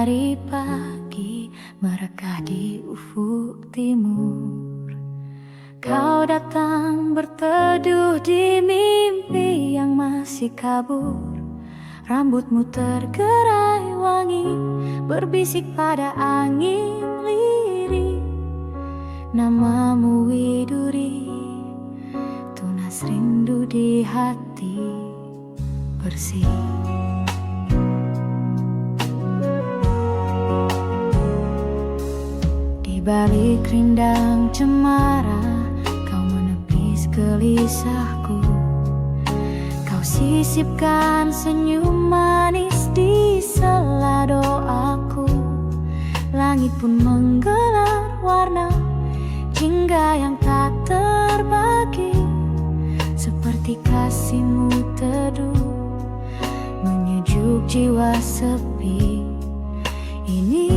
Matahari pagi merekah di ufuk timur. Kau datang berteduh di mimpi yang masih kabur. Rambutmu tergerai wangi, berbisik pada angin lirih. Namamu Widuri, tunas rindu di hati bersih. Di balik rindang cemara, kau menepis gelisahku. Kau sisipkan senyum manis di sela doaku. Langit pun menggelar warna jingga yang tak terbagi, seperti kasihmu teduh menyejuk jiwa sepi ini.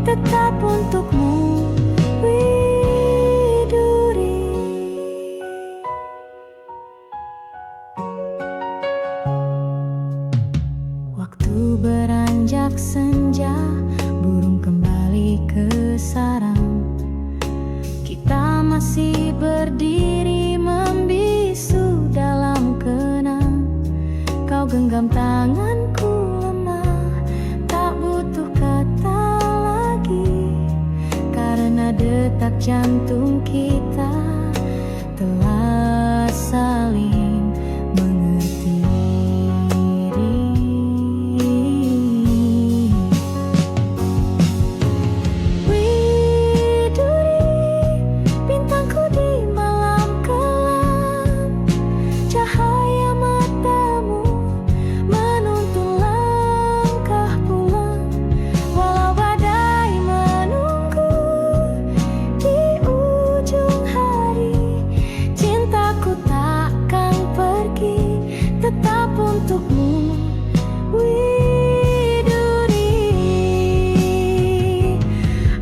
Tetap untukmu, Widuri. Waktu beranjak senja, burung kembali ke sarang. Kita masih berdiri membisu dalam kenang. Kau genggam tanganku lemah, tak butuh kata, karena detak jantung kita telah saling mengerti. Widuri, bintangku di malam kelam, cahaya matamu menuntun langkah pulang. Walau badai menunggu di ujung hari, cintaku takkan pergi, tetap untukmu, Widuri.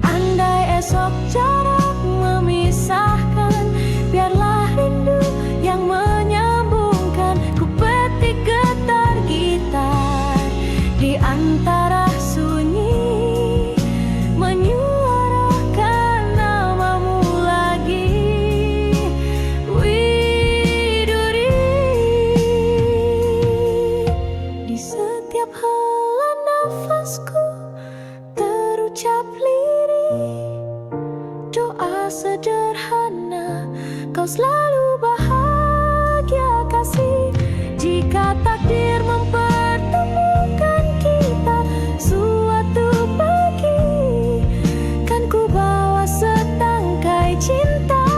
Andai esok jarak memisahkan, biarlah rindu yang menyambungkan. Ku petik getar gitar di antara sunyi, menyuarakan namamu lagi, Widuri. Di setiap hela nafasku terucap lirih doa sederhana, kau selalu bahagia kasih. Jika takdir mempertemukan kita suatu pagi, kan ku bawa setangkai cinta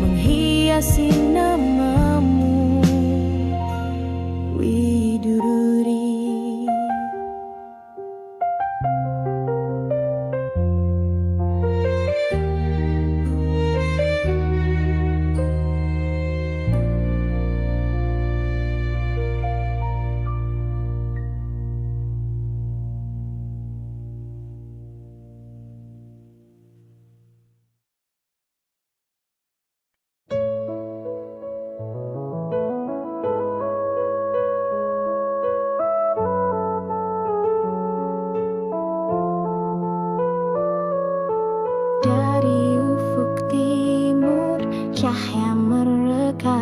menghiasi namamu, Widuri. Dari ufuk timur, cahaya mereka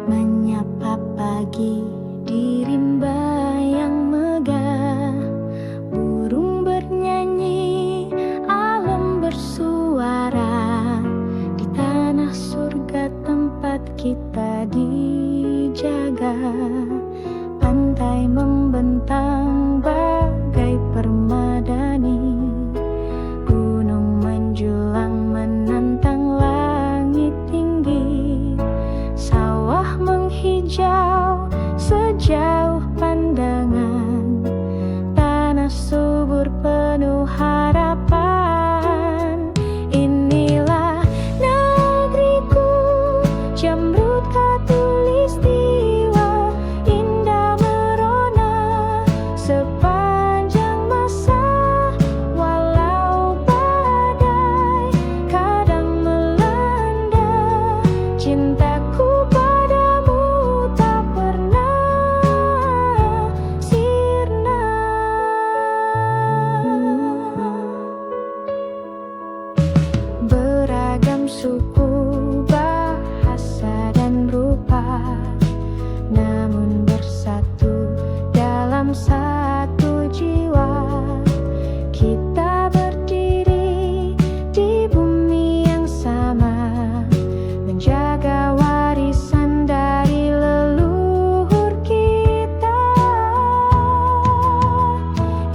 menyapa pagi di rimba yang megah. Burung bernyanyi, alam bersuara, di tanah surga tempat kita dijaga. Pantai membentang bagai permadani, menjulang menantang langit tinggi. Sawah menghijau sejauh pandangan, tanah satu jiwa. Kita berdiri di bumi yang sama, menjaga warisan dari leluhur kita.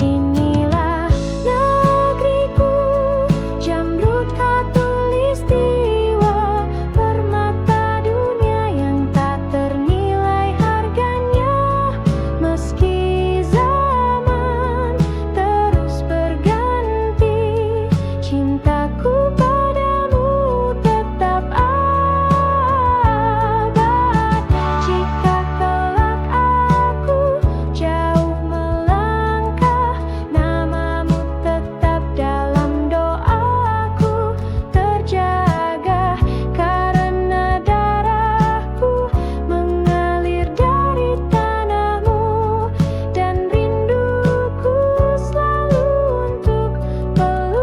Inilah negeriku, Jamrud Khatulistiwa, permata dunia yang tak ternilai harganya. Meski zaman terus berganti, cintaku padamu tetap abad. Jika kelak aku jauh melangkah, namamu tetap dalam doaku terjaga, karena darahku mengalir dari tanahmu, dan rinduku selalu untuk pelukmu.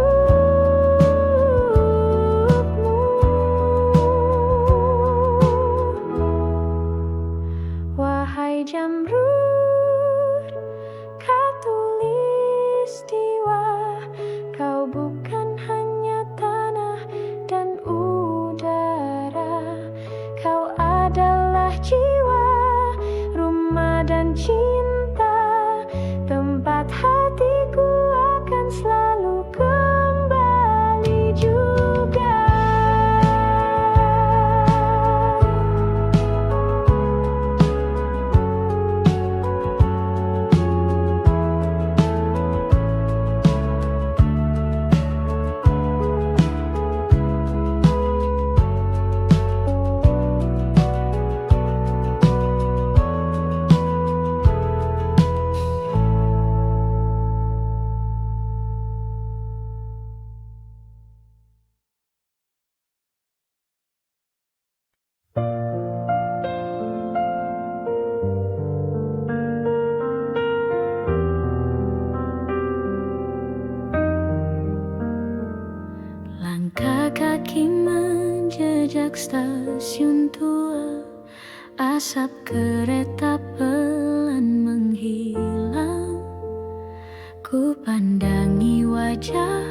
Wahai Jamrud Khatulistiwa, kau bukan hanya tanah dan udara, kau adalah jiwa, rumah dan cinta, tempat hatiku akan selalu kembali juga. Langkah kaki menjejak stasiun tua, asap kereta pelan menghilang. Ku pandangi wajah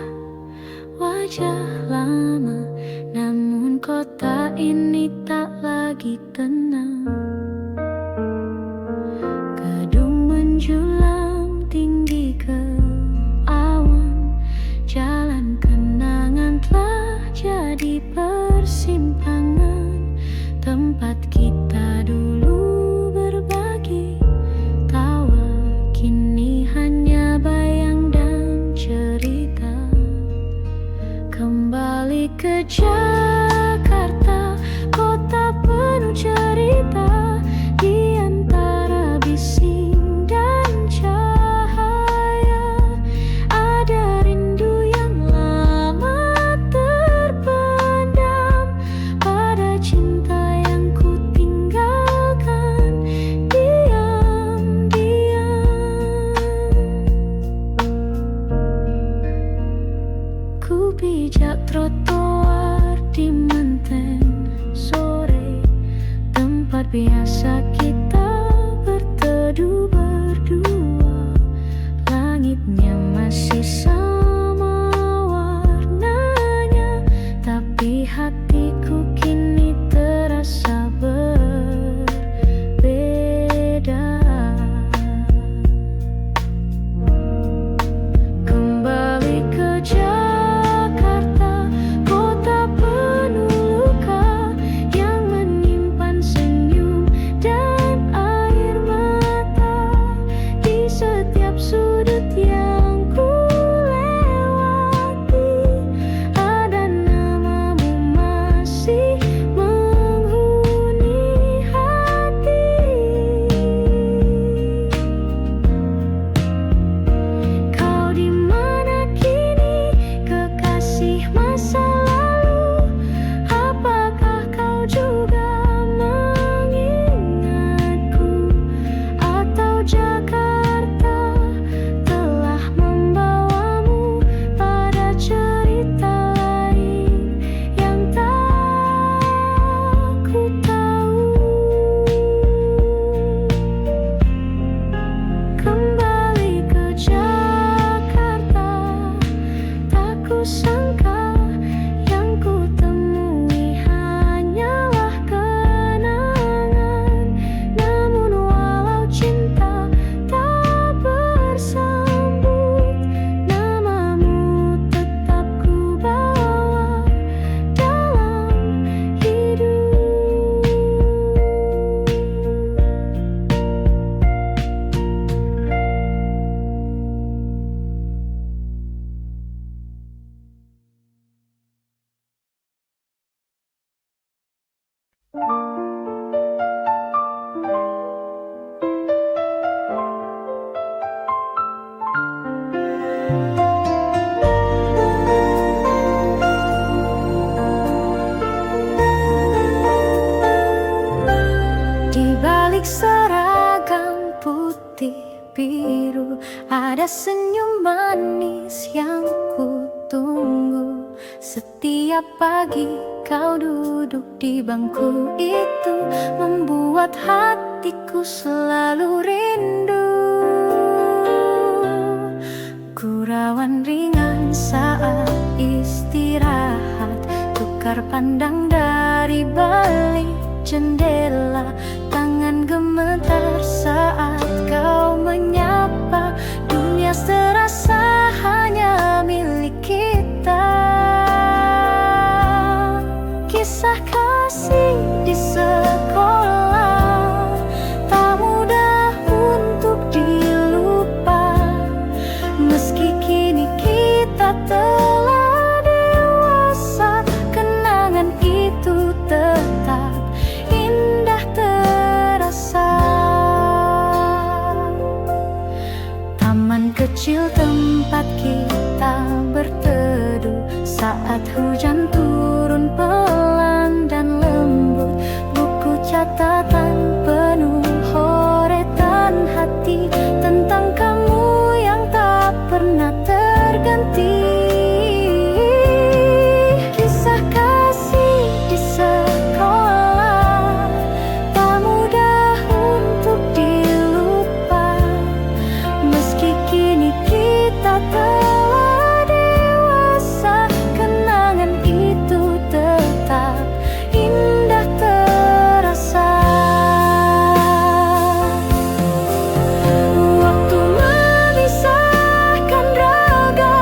lama, namun kota ini tak lagi tenang. Gedung menjulang tinggi ke awan, jalan kenangan telah jadi persimpangan, tempat kita dulu berbagi tawa, kini hanya bayang dan cerita. Kembali ke Jakarta, kota penuh cerita, di antara bising dan cahaya. biru. Ada senyum manis yang ku tunggu. Setiap pagi kau duduk di bangku itu, membuat hatiku selalu rindu. Gurauan ringan saat istirahat, tukar pandang dari balik jendela. Tangan gemetar saat kau menyapa, dunia serasa hanya milik kita. Kisah kasih di sekolah tak mudah untuk dilupa. Meski kini kita telah dewasa, kenangan itu tetap indah terasa. Taman kecil tempat kita berteduh saat hujan turun pelan dan lembut. Buku catatan penuh horetan hati tentang kamu yang tak pernah terganti. Kisah kasih di sekolah tak mudah untuk dilupa. Meski kini kita telah dewasa, kenangan itu tetap indah terasa. Waktu memisahkan raga,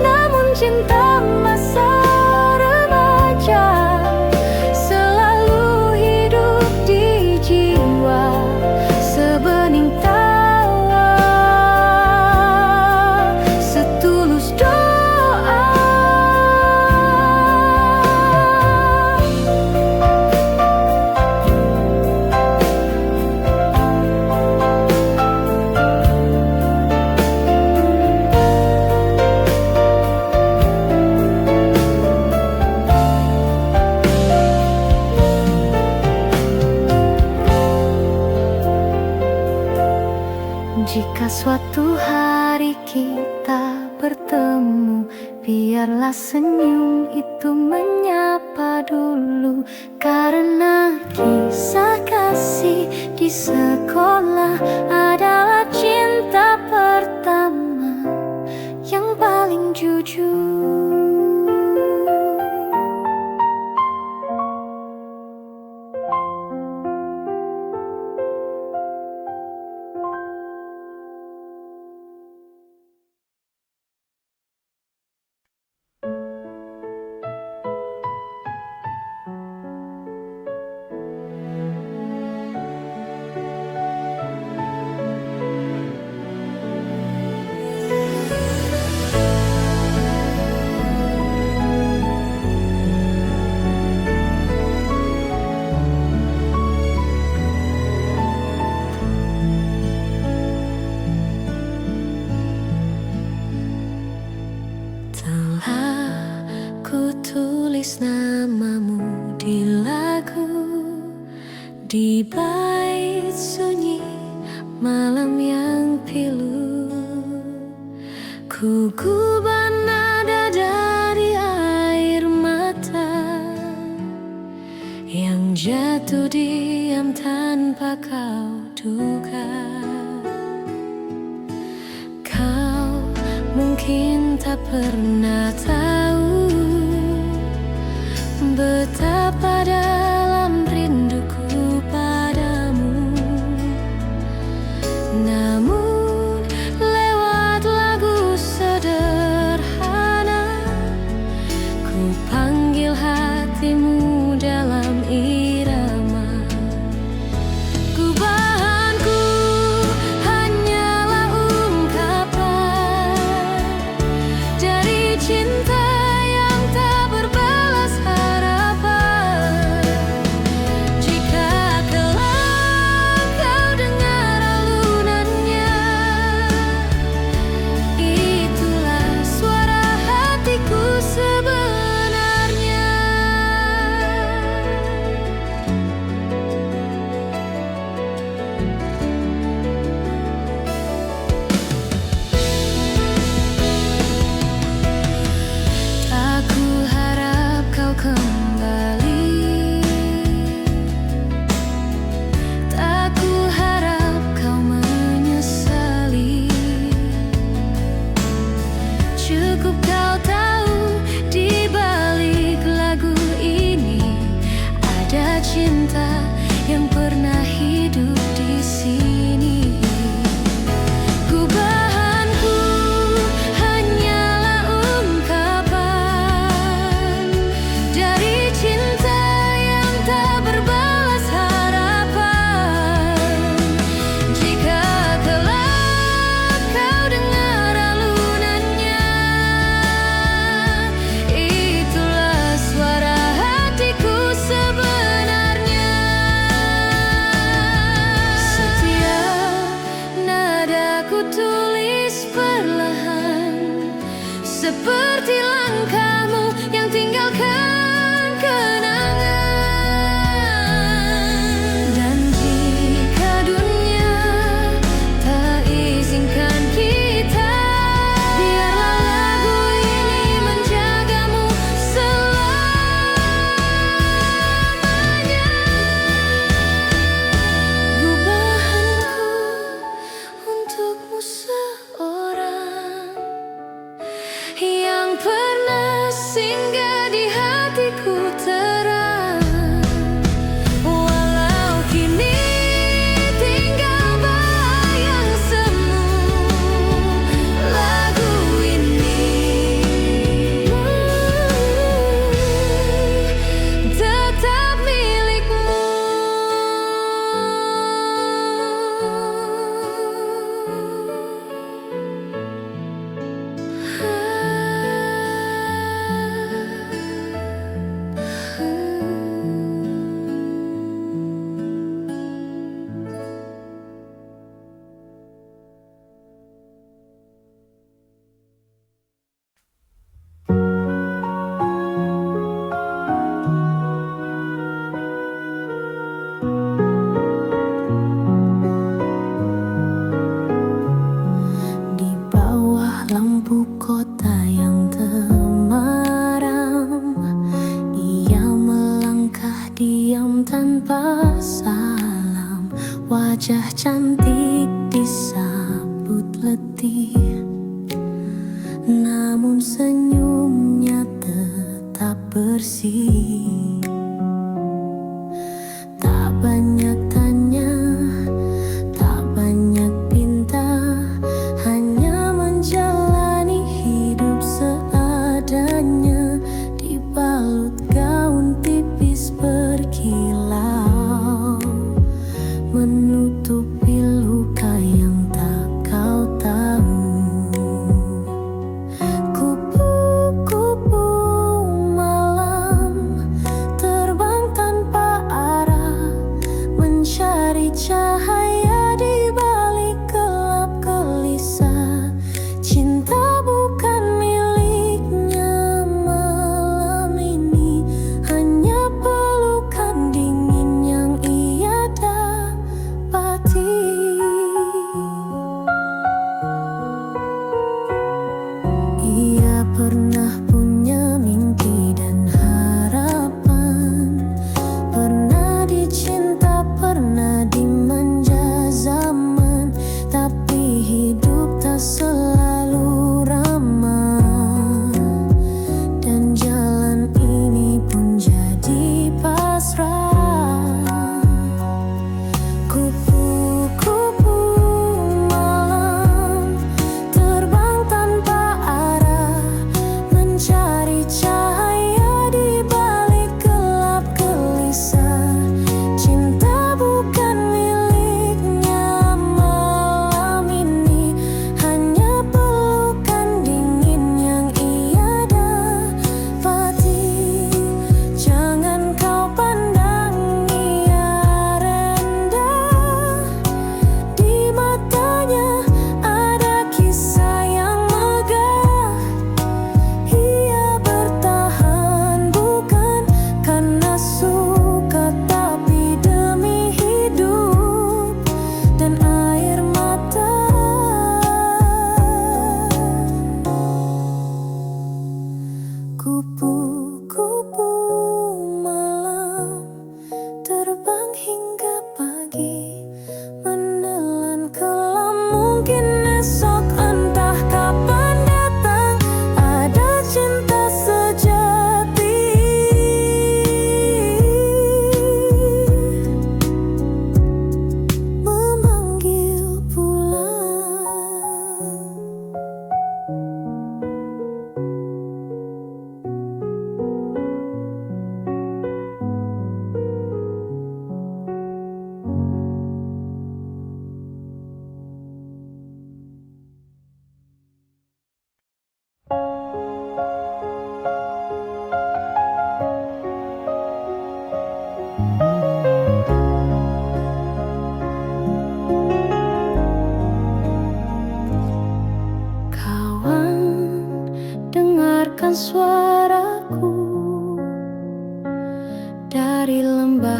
namun cinta masa remaja selalu hidup di jiwa. Sebening tawa, setulus doa. Jika suatu hari kita bertemu, biarlah senyum itu menyapa dulu. Karena kisah kasih di sekolah adalah cinta pertama yang paling jujur. Telah ku tulis namamu di lagu, di bait sunyi malam yang pilu. Ku gubah nada dari air mata yang jatuh diam tanpa kau duga. Kau mungkin tak pernah tahu betapa dalam rinduku padamu. Namun lewat lagu sederhana, ku panggil hatimu dalam irama. Gubahanku hanyalah ungkapan dari cinta yang tak berbalas harapan. Jika kelak kau dengar alunannya, seperti langkahmu yang tinggalkan kenangan. Dan jika dunia tak izinkan kita, biarlah lagu ini menjagamu selamanya. Gubahanku untukmu seorang yang pernah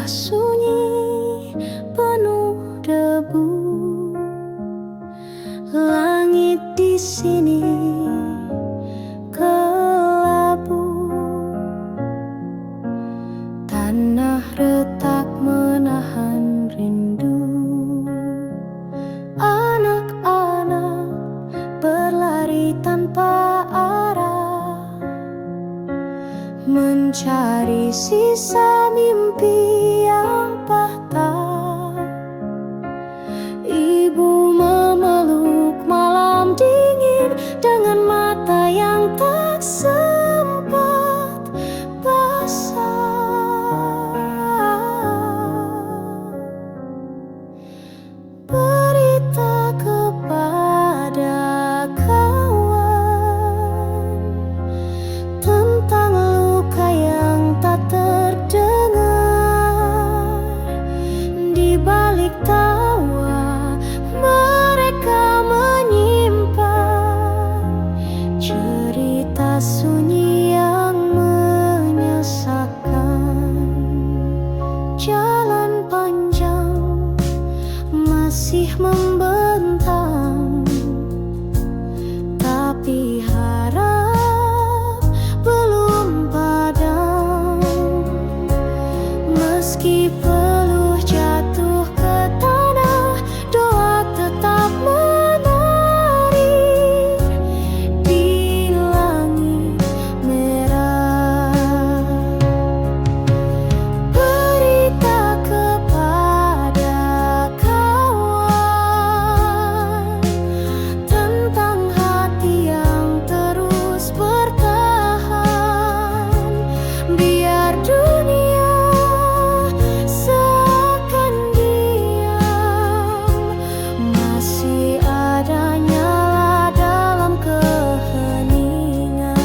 sudah sunyi, penuh debu. Langit di sini kelabu, tanah retak menahan rindu. Anak-anak berlari tanpa arah, mencari sisa mimpi yang patah. Ibu memeluk malam dingin dengan mata yang tak sempat basah. Berita kepada kawan tentang luka yang tak terdengar. Di balik tawa mereka menyimpan cerita sunyi yang menyesakkan. Jalan panjang masih membentang, tapi harap belum padam. Meski peluh jatuh ke tanah, doa tetap menari di langit merah. Berita kepada kawan tentang hati yang terus bertahan. Biar dunia seakan diam, masih ada nyala dalam keheningan.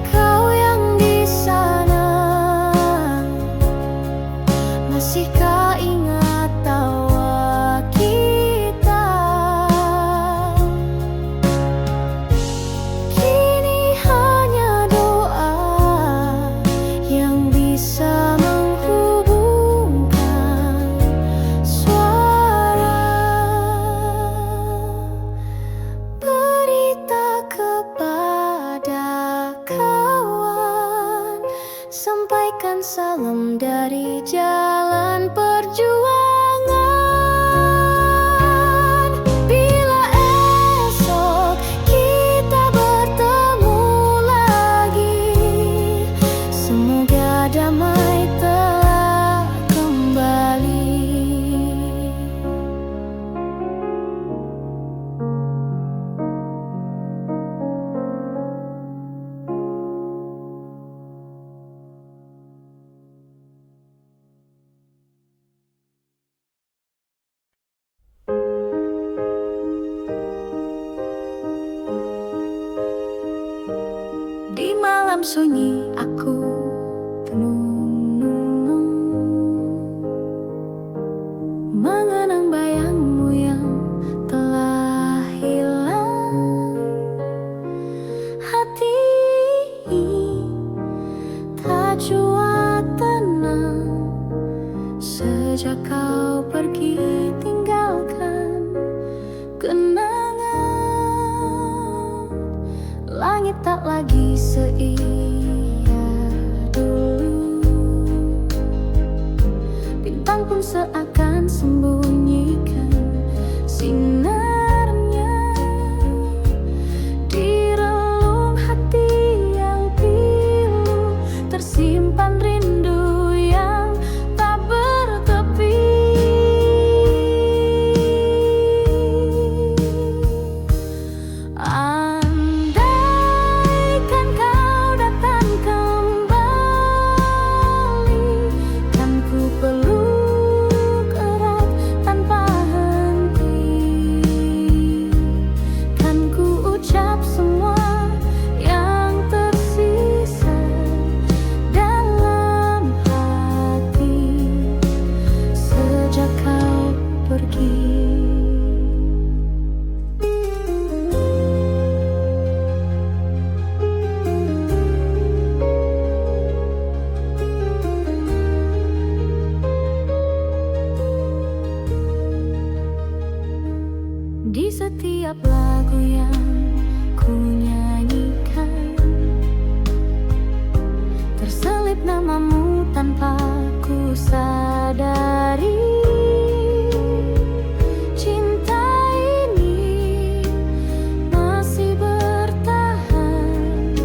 Kau yang di sana, masihkah ingat tawa kita? Kini hanya doa yang bisa menghubungkan suara. Berita kepada kawan, sampaikan salam dari jalan perjuangan. Bila esok kita bertemu lagi, semoga damai telah kembali. Di malam sunyi aku tenung-nung, mengenang bayangmu yang telah hilang. Hati tak jua tenang sejak kau pergi tinggalkan kenangan. Langit tak lagi seindah setiap lagu yang ku nyanyikan, terselip namamu tanpa ku sadari. Cinta ini masih bertahan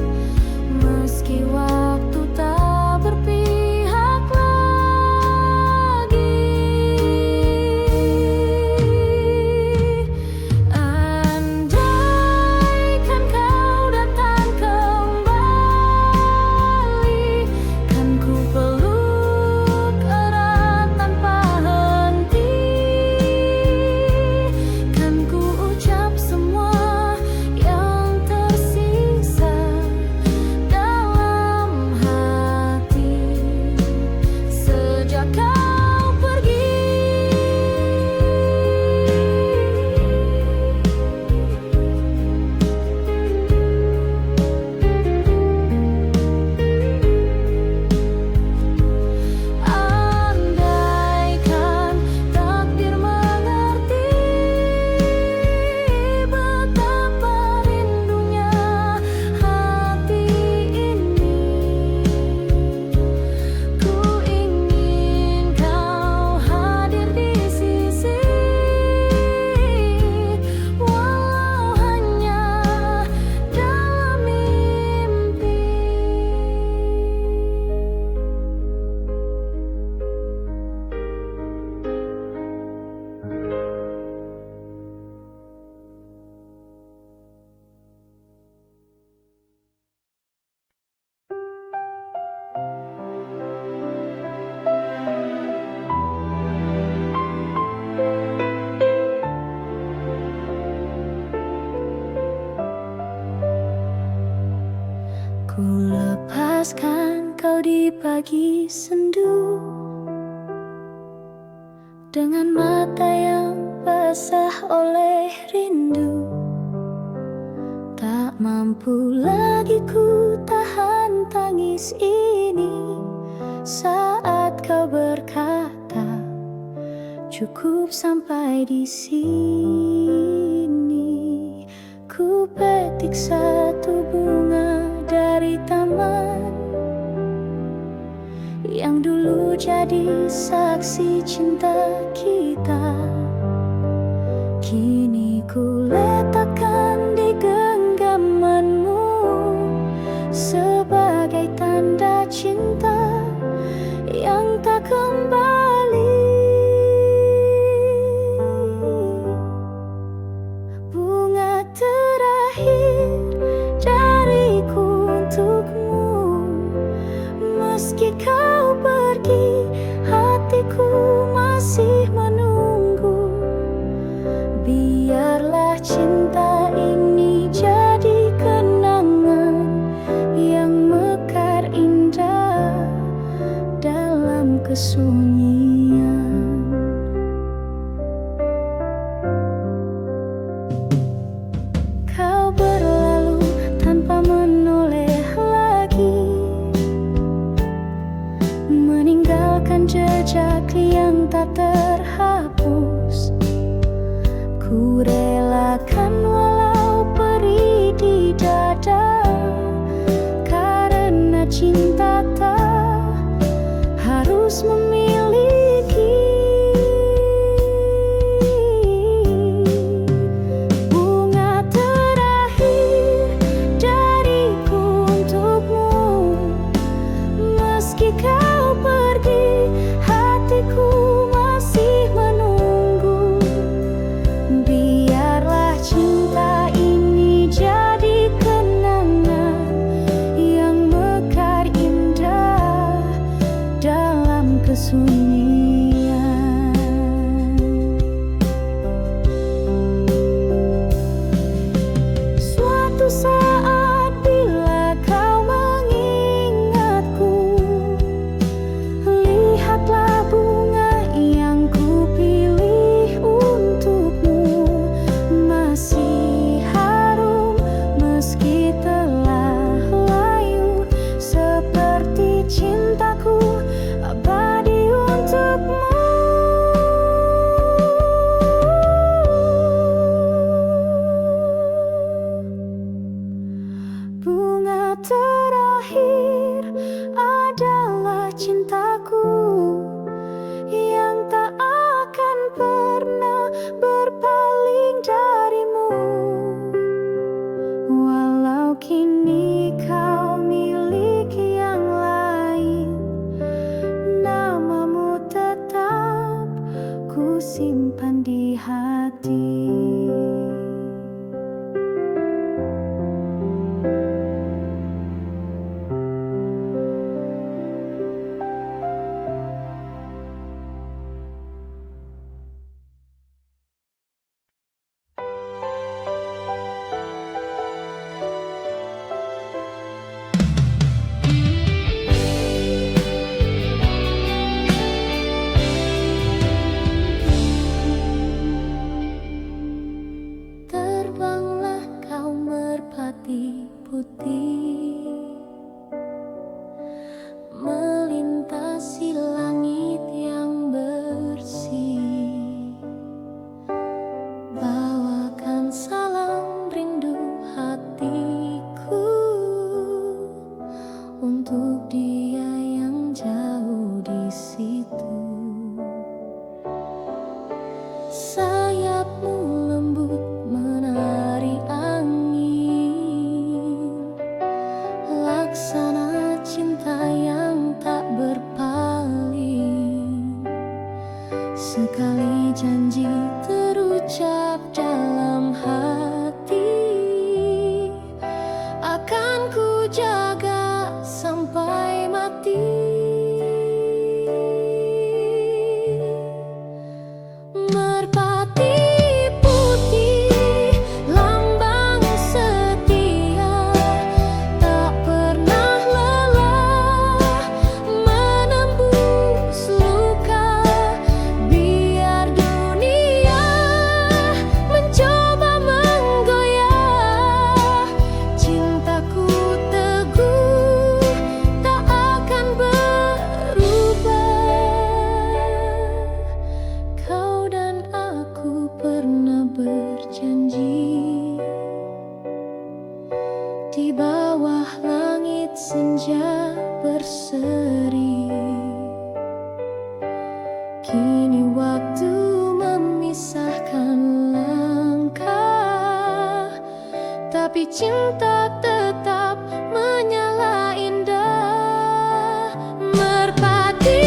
meski waktu tak berpihak lagi. Andaikan kau datang kembali, kan ku peluk erat tanpa henti, kan ku ucap semua yang tersisa dalam hati sejak kau pergi. Andaikan takdir mengerti betapa rindunya hati ini, ku ingin kau hadir di sisi, walau hanya dalam mimpi. Ku lepaskan kau di pagi sendu, dengan mata yang basah oleh rindu. Tak mampu lagi ku tahan tangis ini saat kau berkata, cukup sampai di sini. Ku petik satu bunga dari taman yang dulu jadi saksi cinta kita. Kini ku letakkan di genggamanmu sebagai tanda cinta yang tak kembali. Bunga terakhir dariku untukmu, meski kau pergi, hatiku masih menunggu. Biarlah cinta ini jadi kenangan yang mekar indah dalam kesunyian. Kau berlalu tanpa menoleh lagi, meninggalkan jejak yang tak terhapus. Ku relakan walau perih di dada, karena cinta tak harus memilih. menyimpan di hati. Terbanglah kau merpati putih, melintasi langit yang bersih. Bawakan salam rindu hatiku untuk dia yang jauh di situ. Sayapmu lembut menari angin, laksana cinta yang tak berpaling. Sekali janji terucap dalam hati, akan ku jaga sampai mati. Merpati putih, lambang setia, tak pernah lelah menembus luka. Biar dunia mencoba menggoyah, cintaku teguh tak akan berubah. Kau dan aku pernah berjanji, di bawah langit senja berseri. Kini waktu memisahkan langkah, tapi cinta tetap menyala indah. Merpati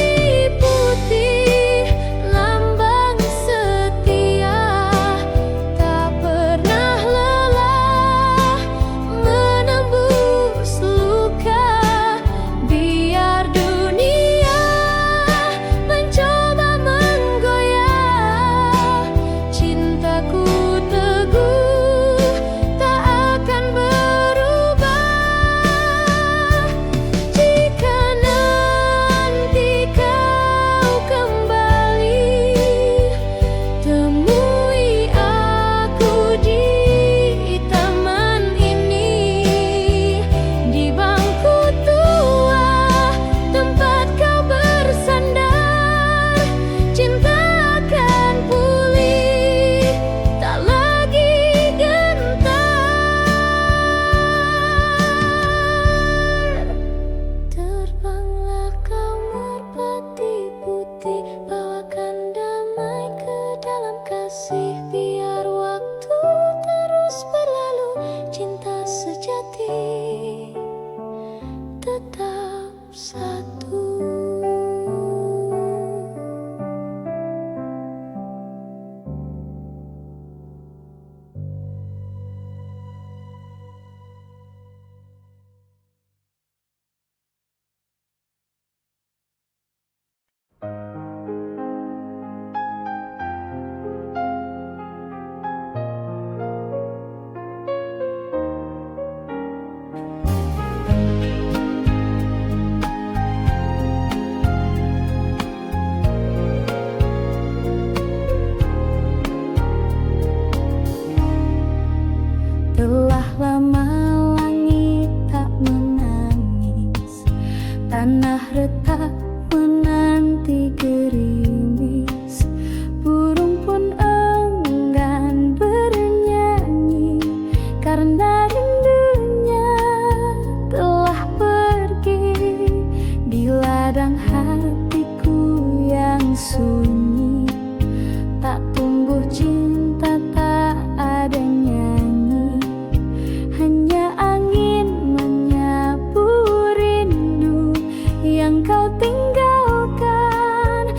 putih, lambang setia, tak pernah lelah menembus luka. Biar dunia mencoba menggoyah, cintaku teguh tak akan berubah. Jika nanti kau kembali, temui aku di taman ini, di bangku tua tempat kau bersandar. Cinta akan pulih, tak lagi gentar. Terbanglah kau merpati putih, bawakan damai ke dalam kasih. Biar waktu terus berlalu, cinta sejati tetap satu. Telah lama langit tak menangis, tanah retak menanti gerimis. Burung pun enggan bernyanyi, karena rindunya telah pergi. Di ladang hatiku yang sunyi, tak tumbuh cinta, tak ada nyanyi. Hanya angin menyapu rindu yang kau tinggalkan.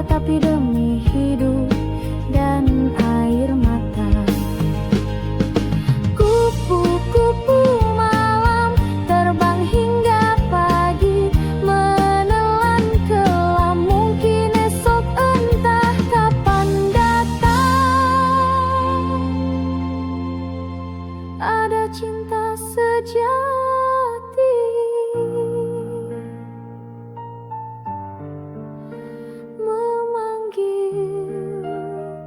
tapi demi hidup dan air mata. Kupu-kupu malam terbang hingga pagi, menelan kelam, mungkin esok entah kapan datang. Ada cinta sejati memanggil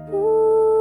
pulang.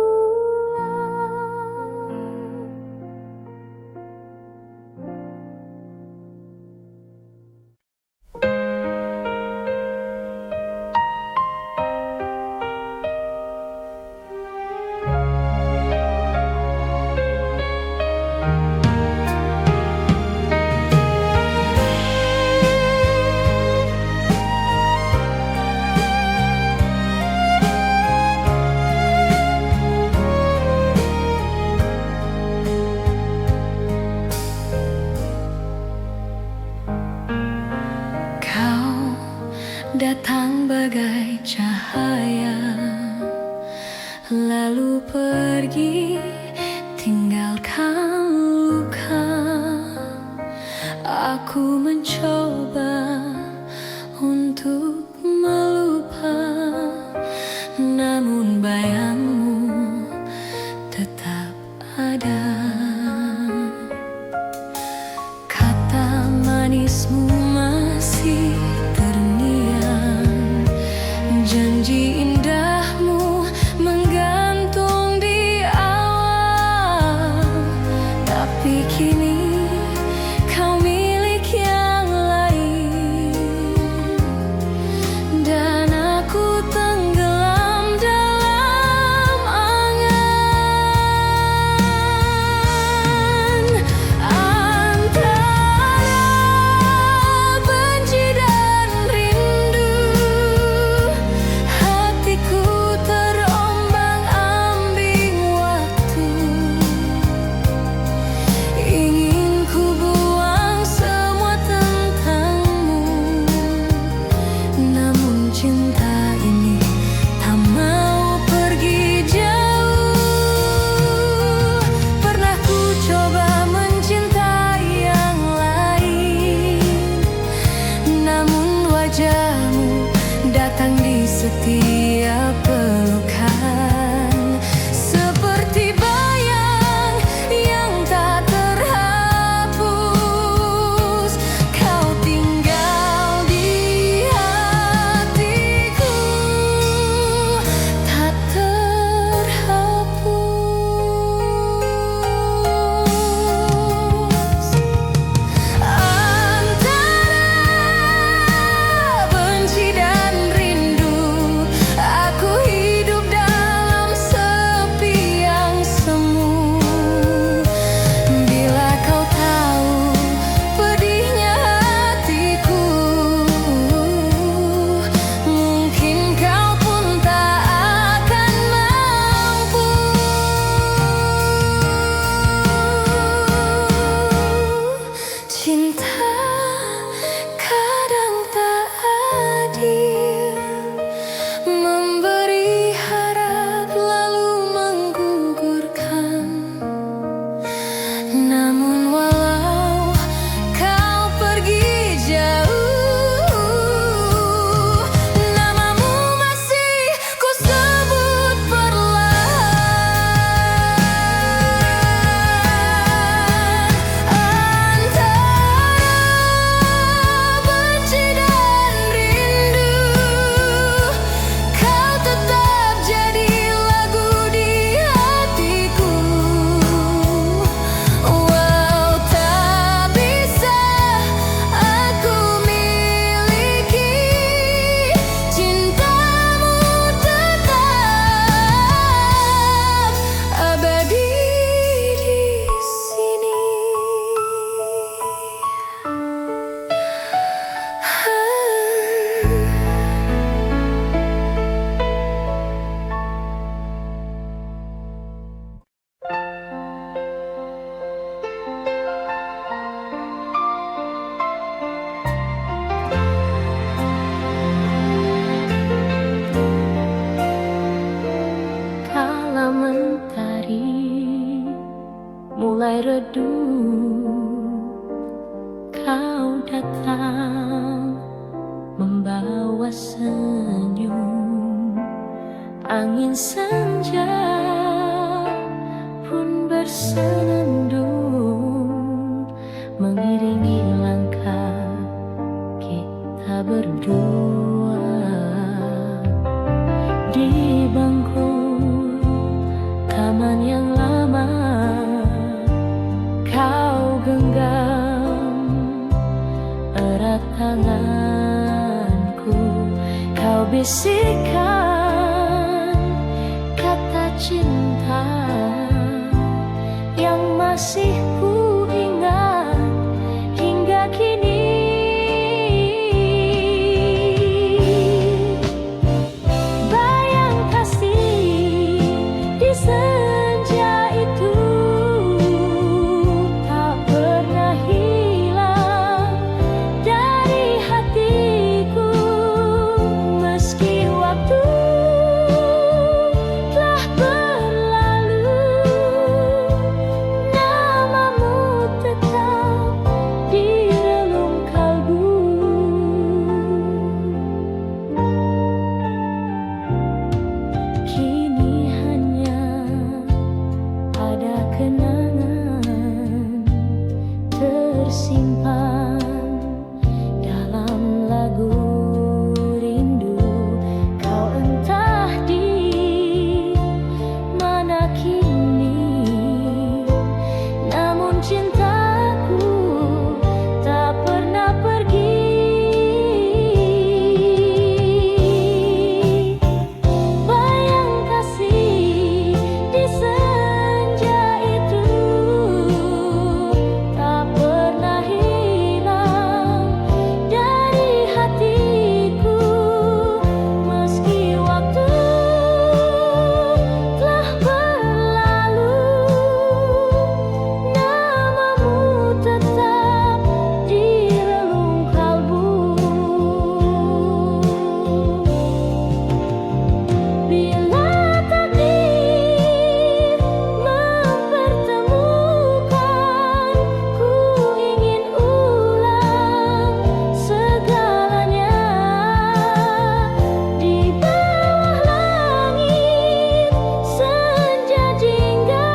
Kau datang bagai cahaya, lalu pergi tinggalkan luka. Aku mencoba untuk melupa, namun bayangmu tetap ada. Kata manismu masih terngiang, janji indahmu menggantung di awal. Tapi kini kau milik yang lain, dan aku tenggelam dalam angan. Antara benci dan rindu, hatiku terombang-ambing waktu. Ingin ku buang semua tentangmu, namun cinta ini tak mau pergi jauh. Pernah ku coba mencintai yang lain, namun wajahmu datang di setiap pelukan, seperti bayang yang tak terhapus. Kau tinggal di hatiku, tak terhapus. Antara benci dan rindu, aku hidup dalam sepi yang semu. Bila kau tahu pedihnya hatiku, mungkin kau pun tak akan mampu. Cinta kadang tak adil, memberi harap lalu menggugurkan. Namun walau kau pergi jauh, namamu masih ku sebut perlahan. Antara kau datang membawa senyum. Angin senja pun bersenandung mengiringi langkah kita berdua. Di bangku taman yang lama kau genggam erat tanganku, kau bisikkan kata cinta yang masih ku ingat hingga kini. Bayang kasih di senja itu tak pernah hilang dari hatiku, meski waktu telah berlalu, namamu tetap di relung kalbu. Kini hanya ada kenangan tersimpan dalam lagu rindu. Kau entah di mana kini, namun cintaku tak pernah pergi. Bayang kasih di senja itu tak pernah hilang dari hatiku, meski waktu telah berlalu, namamu tetap di relung kalbu. Bila takdir mempertemukan, ku ingin ulang segalanya. Di bawah langit senja jingga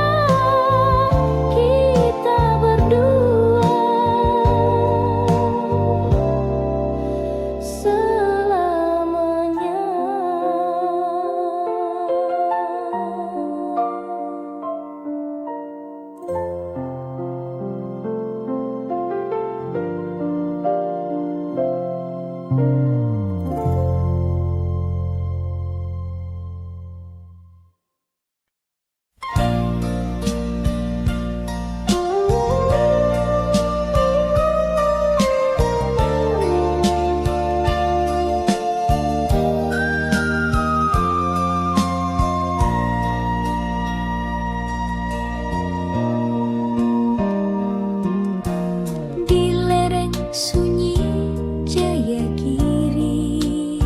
kita berdua selamanya. Di lereng sunyi Jayagiri,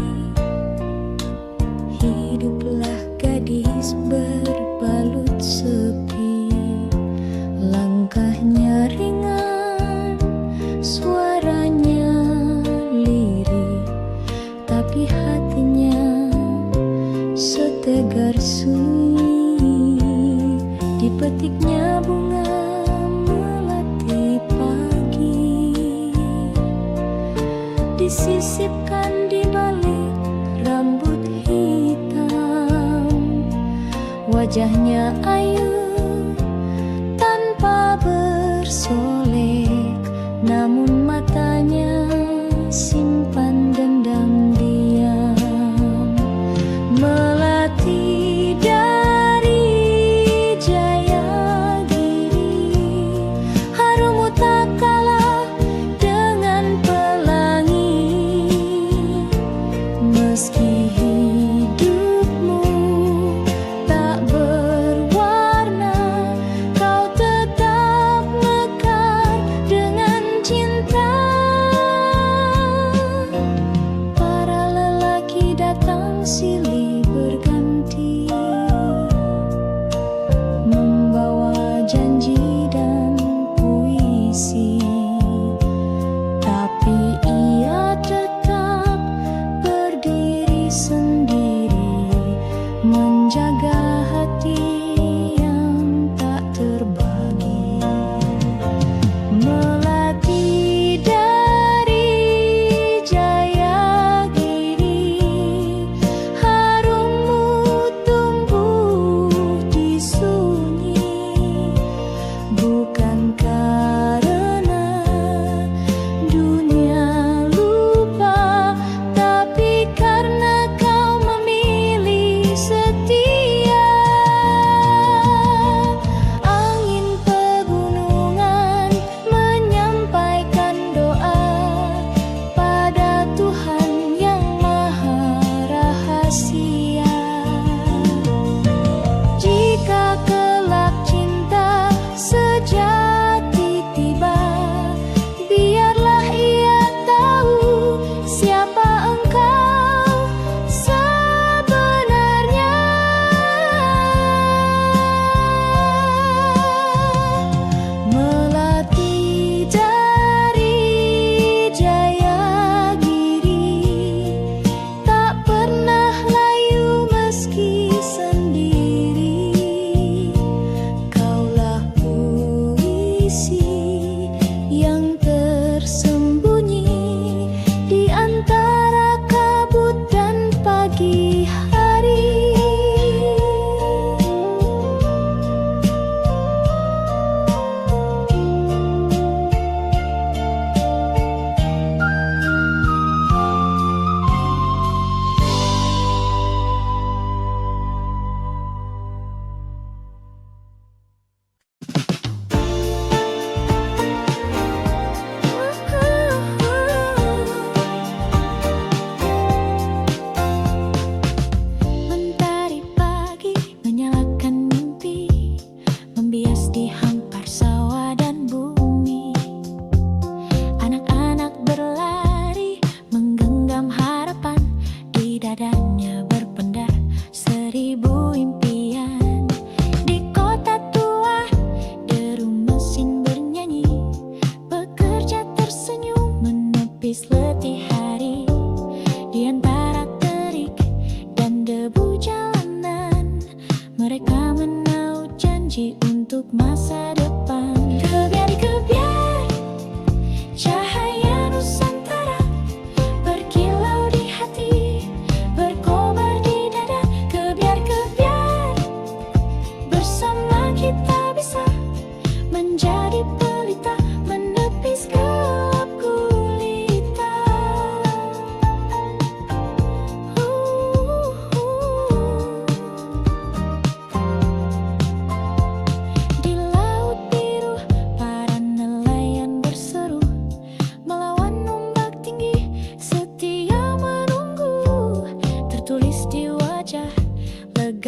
hiduplah gadis berbalut sepi. Langkahnya ringan, suaranya lirih, tapi hatinya setegar sunyi. Dipetiknya bunga melati pagi, disisipkan di balik rambut hitam. Wajahnya ayu tanpa bersolek, namun matanya simpan dendam diam. Melati dari Jayagiri, harummu tak kalah dengan pelangi. Meski hidupmu tak berwarna, kau tetap mekar dengan cinta.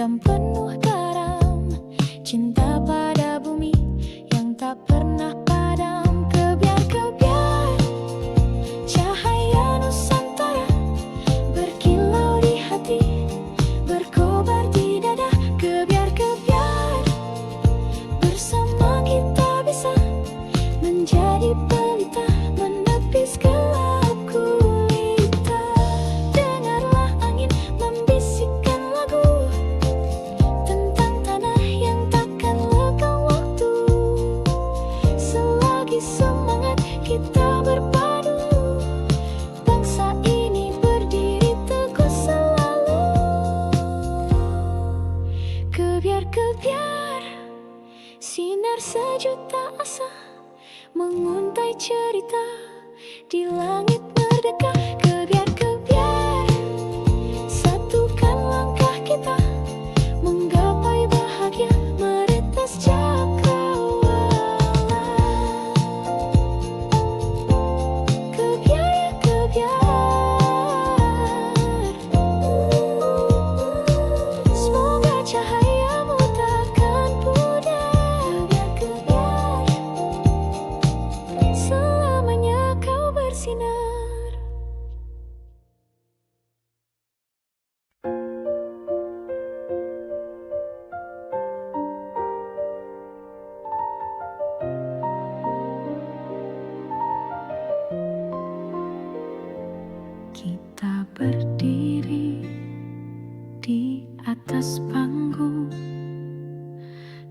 genggam penuh garam, cinta pada bumi yang tak pernah padam. Kebiar-kebiar cahaya Nusantara berkilau di hati, berkobar di dada. Kebiar-kebiar bersama kita bisa menjadi pelita, menepis gelap gulita. Dengarlah angin membisikkan lagu tentang tanah yang takkan lekang waktu. Selagi semangat kita berpadu, bangsa ini berdiri teguh selalu. Kebiar-kebiar sinar sejuta asa menguntai cerita di langit merdeka. Kebiar-kebiar satukan langkah kita menggapai bahagia meretas cakrawala. Kebiar-kebiar, semoga cahayamu takkan pudar. Kebiar-kebiar, selamanya kau bersinar. Kita berdiri di atas panggung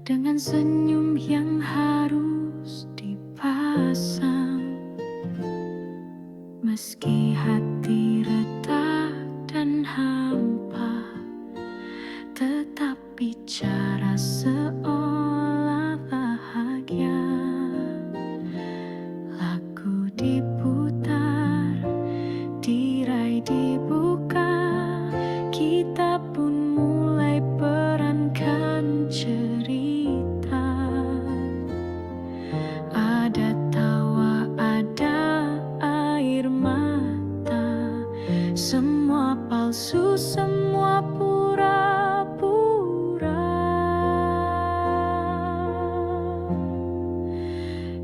dengan senyum yang harus dipasang. Meski hati retak dan hampa, tetap bicara seolah bahagia. Lagu diputar, tirai dibuka, kita pun mulai perankan cerita. Ada tawa, ada air mata, semua palsu, semua pura-pura.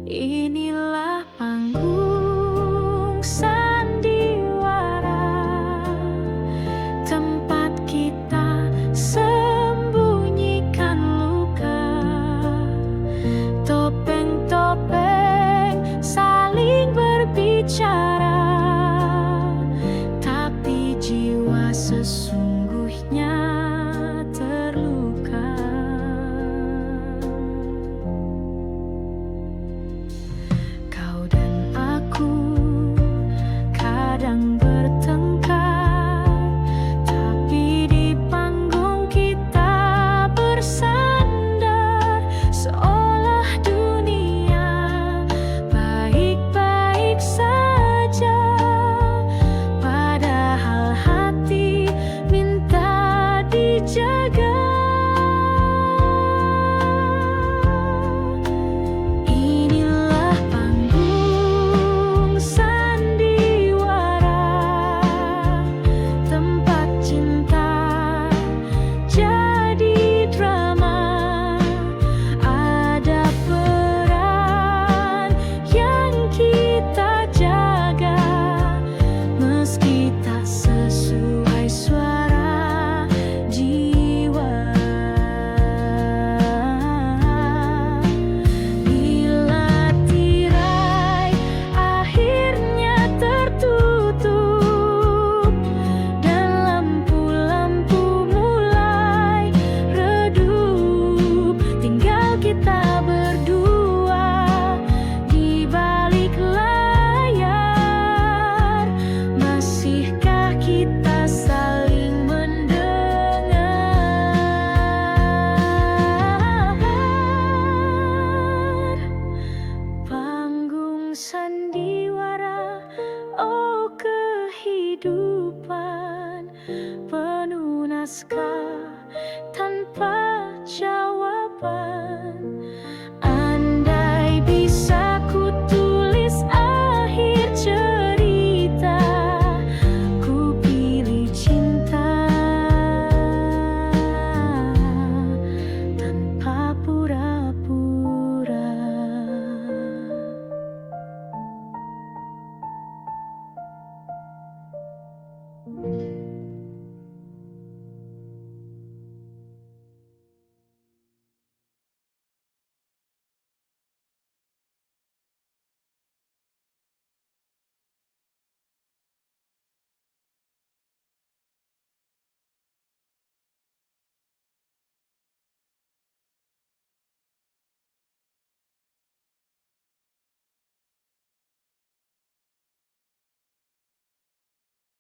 Inilah panggung sandiwara, tempat kita sembunyikan luka. Topeng-topeng saling berbicara, tapi jiwa sesungguhnya terluka. Kau dan aku kadang bertengkar, tapi di panggung kita bersandar seolah dunia baik-baik saja. Padahal hati minta dijaga. Inilah panggung sandiwara, tempat cinta jadi drama. Ada peran yang kita jaga, meski tak sesuai suara jiwa. Bila tirai akhirnya tertutup dan lampu-lampu mulai redup, tinggal kita berdua di balik layar. Masihkah kita saling mendengar? Panggung sandiwara, oh kehidupan penuh naskah tanpa